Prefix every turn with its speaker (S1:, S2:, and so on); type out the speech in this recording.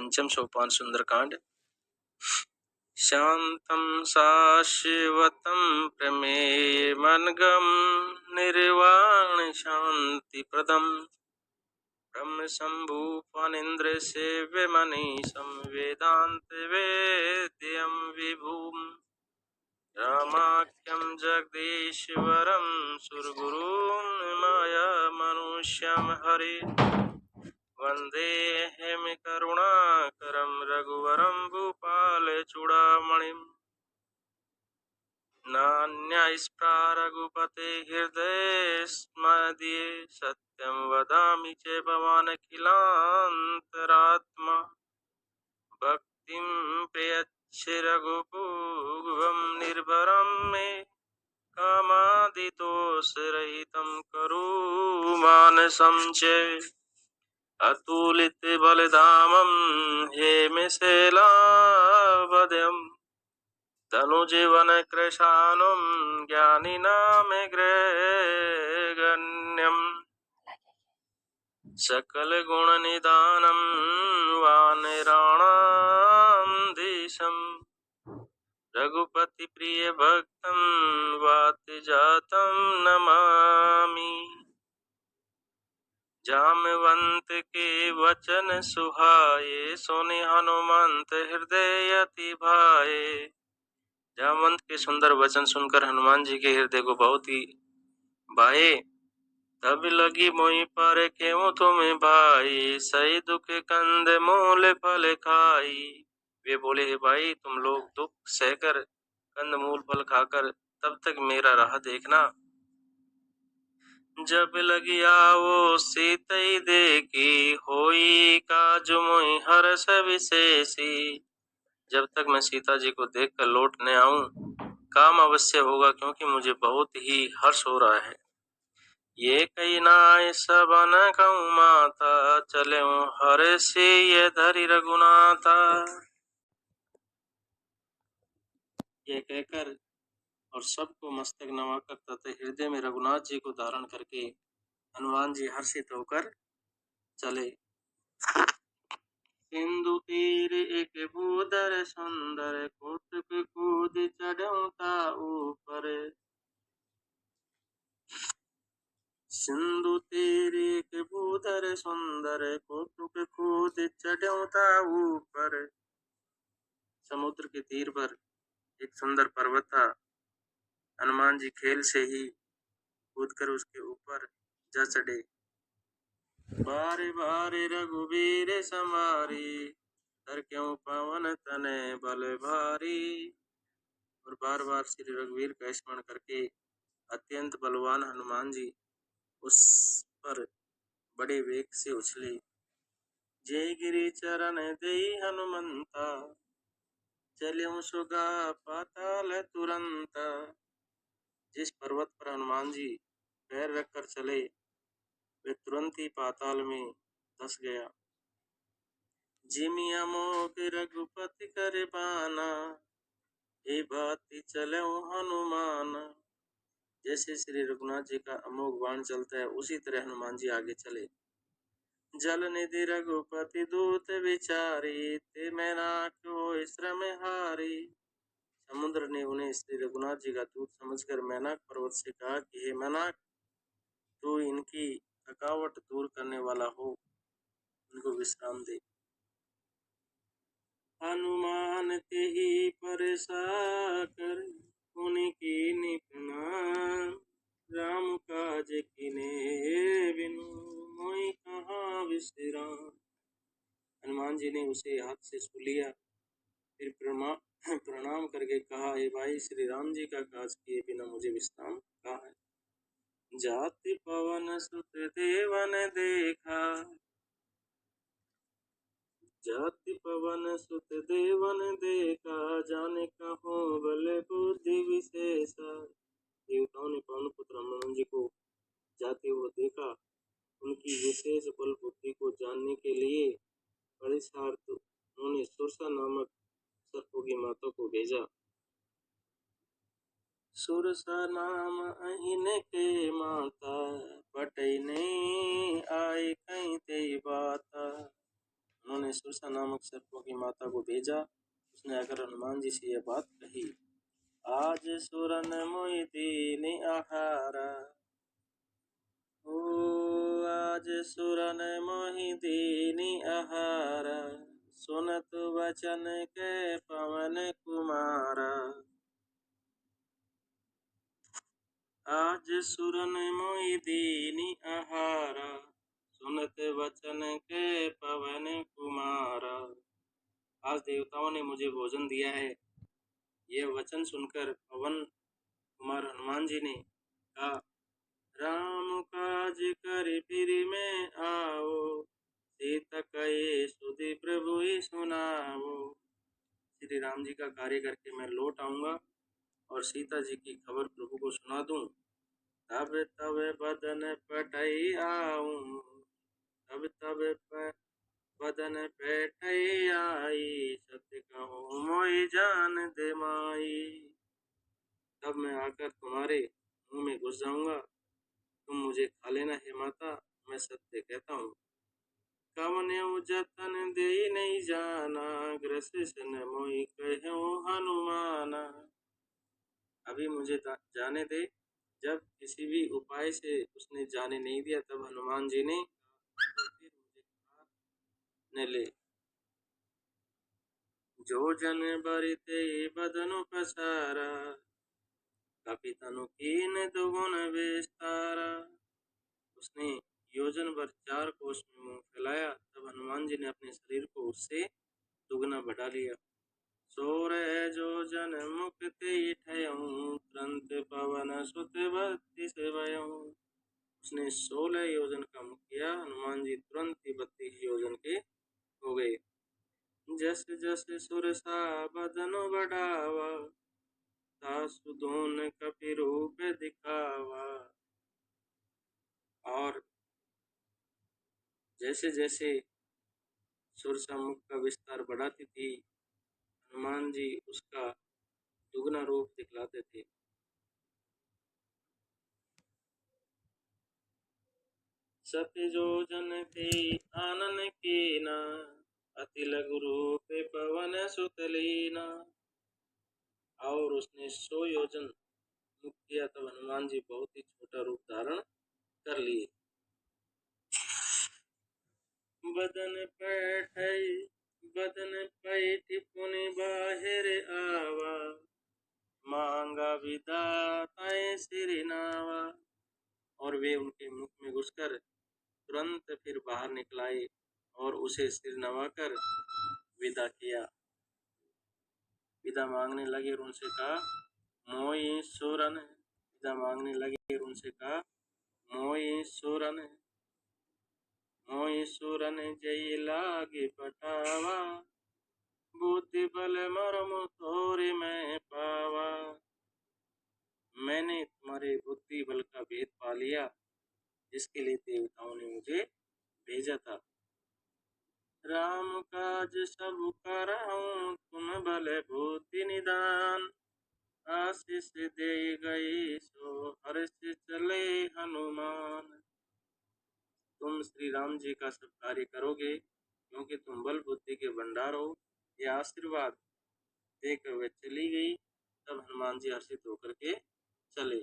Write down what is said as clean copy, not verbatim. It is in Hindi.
S1: पंचम सोपान सुंदरकांड। शांतं शाश्वतं प्रमेयमनघं निर्वाण शांति प्रदम् ब्रह्म शंभु फणीन्द्र सेव्यमनीशं वेदांत वेद्यं विभुम् रामाख्यं जगदीश्वरं सुरगुरुं माया मनुष्यं हरे वंदेहं करुणाकरं रघुवरं भूपाल चूड़ामणिम् नान्यस्पृहा रघुपते हृदयेऽस्मदीये सत्यं वदामि च भवानखिलान्तरात्मा भक्तिं प्रयच्छ रघुपूर्वं निर्भरं मे कामादिदोषरहितं करो मानसं च अतुलित बलधामं हेमशैलावद्यं तनुजीवन कृशानुं ज्ञानिनामग्रगण्यम् सकल गुण निधानं वानराणां देशं रघुपति प्रिय भक्तं वातजातं नमामि जामवंत के वचन सुहाए सुनि हनुमंत हृदय अति भाए। जामवंत के सुंदर वचन सुनकर हनुमान जी के हृदय को बहुत ही भाए। तब लगी मोहि पर क्यों तुम्हें भाई सही दुख कंद मूल फल खाई। वे बोले हे भाई तुम लोग दुख सहकर कंद मूल फल खाकर तब तक मेरा राह देखना। जब लगी आओ सीतई देखी होई काज मोहि हर्ष विशेषी। जब तक मैं सीता जी को देखकर लौट न आऊं काम अवश्य होगा, क्योंकि मुझे बहुत ही हर्ष हो रहा है। ये कही नाय सबन कहूँ माता चले हर्षि ये धरि रघुनाथा। ये कहकर और सबको मस्तक नवाकर तथा हृदय में रघुनाथ जी को धारण करके हनुमान जी हर्षित होकर चले। सिंधु तीर एक भूधर सुंदर कौतुक कूद चढ़ौता ऊपर। सिंधु तीर एक भूधर सुंदर कौतुक कूद चढ़ौता ऊपर। समुद्र के तीर पर एक सुंदर पर्वत था। हनुमान जी खेल से ही कूदकर उसके ऊपर जा चढ़े। बारे बारे रघुवीर समारी तर क्यों पवन तने बल भारी। और बार बार श्री रघुवीर का स्मरण करके अत्यंत बलवान हनुमान जी उस पर बड़े वेग से उछले। जय गिरि चरण देई हनुमंता चल्यों सुगा पाताल तुरंत। जिस पर्वत पर हनुमान जी पैर रखकर चले वे तुरंत ही पाताल में धंस गया। जिमिया मोग रघुपति कर बाना हे भांति चलो हनुमान। जैसे श्री रघुनाथ जी का अमोघ बाण चलता है उसी तरह हनुमान जी आगे चले। जल निधि रघुपति दूत विचारी ते मैनाक होय श्रम हारी। समुद्र ने उन्हें श्री रघुनाथ जी का दूत समझकर मैनाक पर्वत से कहा कि हे मैनाक तू इनकी थकावट दूर करने वाला हो, उनको विश्राम दे। हनुमान तेहि पर साकर उनकी निपुणान राम काज किने बिनु मोहि कहाँ विश्राम। हनुमान जी ने उसे हाथ से छू लिया, फिर प्रणाम करके कहा हे भाई श्री राम जी का काज किए बिना मुझे विश्राम कहाँ है। जाति पवन सुत देवन देखा जाति पवन सुत देवन देखा जाने कहो बल बुद्धि विशेषा। देवताओं ने पवन पुत्र हनुमान जी को जाते हुए देखा। उनकी विशेष बल बुद्धि को जानने के लिए परीक्षार्थ उन्होंने सुरसा नामक सर्पों की माता को भेजा। सुरसा नाम अहिन के माता पटई नहीं आए कहीं ते बाता। उन्होंने सुरसा नामक सर्पों की माता को भेजा। उसने आकर हनुमान जी से यह बात कही। आज सुरन मोहि दीनि आहारा, ओ आज सुरन मोहि दीनि आहारा, सुनत वचन के पवन कुमारा। आज सुरन मोहि दीनि आहारा, सुनत वचन के पवन कुमारा। आज देवताओं ने मुझे भोजन दिया है। यह वचन सुनकर पवन कुमार हनुमान जी ने कहा, राम काज कर फिर मैं आओ, सीता कहे सुधि प्रभु ही सुनाओ। श्री राम जी का कार्य करके मैं लौट आऊंगा और सीता जी की खबर प्रभु को सुना दूं। तब तब बदन पटई आऊं, तब तब बदन पेटई आई, सत्य कहूँ मोहि जान दे माई। तब मैं आकर तुम्हारे मुंह में घुस जाऊंगा, तुम मुझे खा लेना हे माता, मैं सत्य कहता हूँ। कवन्यु जतन दे नहीं जाना, ग्रसिस न मोहि कहूँ हनुमाना। अभी मुझे जाने दे। जब किसी भी उपाय से उसने जाने नहीं दिया, तब हनुमान जी ने फिर मुझे खा न ले। जो जन बरते बदनु पसारा, कपितनु कीन दुगुन विस्तारा। उसने योजन भर 4 कोस में मुंह फैलाया, तब हनुमान जी ने अपने शरीर को उससे दुगना बढ़ा लिया। सोर जो जन मुक्ति ठयऊं, तुरंत पवन सुत 32 भयऊं। उसने 16 योजन का मुख किया। हनुमान जी तुरंत ही 32 योजन के हो गए। जस जस सुरसा बदन बढ़ावा, तासु धून कपि रूप दिखावा। और जैसे जैसे सुरसा मुख का विस्तार बढ़ाती थी, हनुमान जी उसका दुगना रूप दिखलाते थे। सत्य जो जन थे आनन कीना, अति लघु रूप पवन सुत लीना। और उसने 100 योजन मुख किया, तब हनुमान जी बहुत ही छोटा रूप धारण कर लिए। बदन पैठ पुनि बाहिर आवा, मांगा विधाताए सिर नावा। और वे उनके मुख में घुसकर तुरंत फिर बाहर निकलाए और उसे सिर नवाकर विदा किया। विदा मांगने लगे और उनसे कहा, मोहि सुरन। विदा मांगने लगे और उनसे कहा, मोहि सुरन जय लागे पटावा, बुद्धि बल मरम थोरे मैं पावा। मैंने तुम्हारे बुद्धि बल का भेद पा लिया, जिसके लिए देवताओं ने मुझे भेजा था। राम काज सब करहूँ, तुम बल बुद्धि निदान। आशीष दे गई सो हर्ष चले हनुमान। तुम श्री राम जी का सब कार्य करोगे, क्योंकि तुम बल बुद्धि के भंडार हो। यह आशीर्वाद देकर वे चली गई। तब हनुमान जी हर्षित होकर के चले।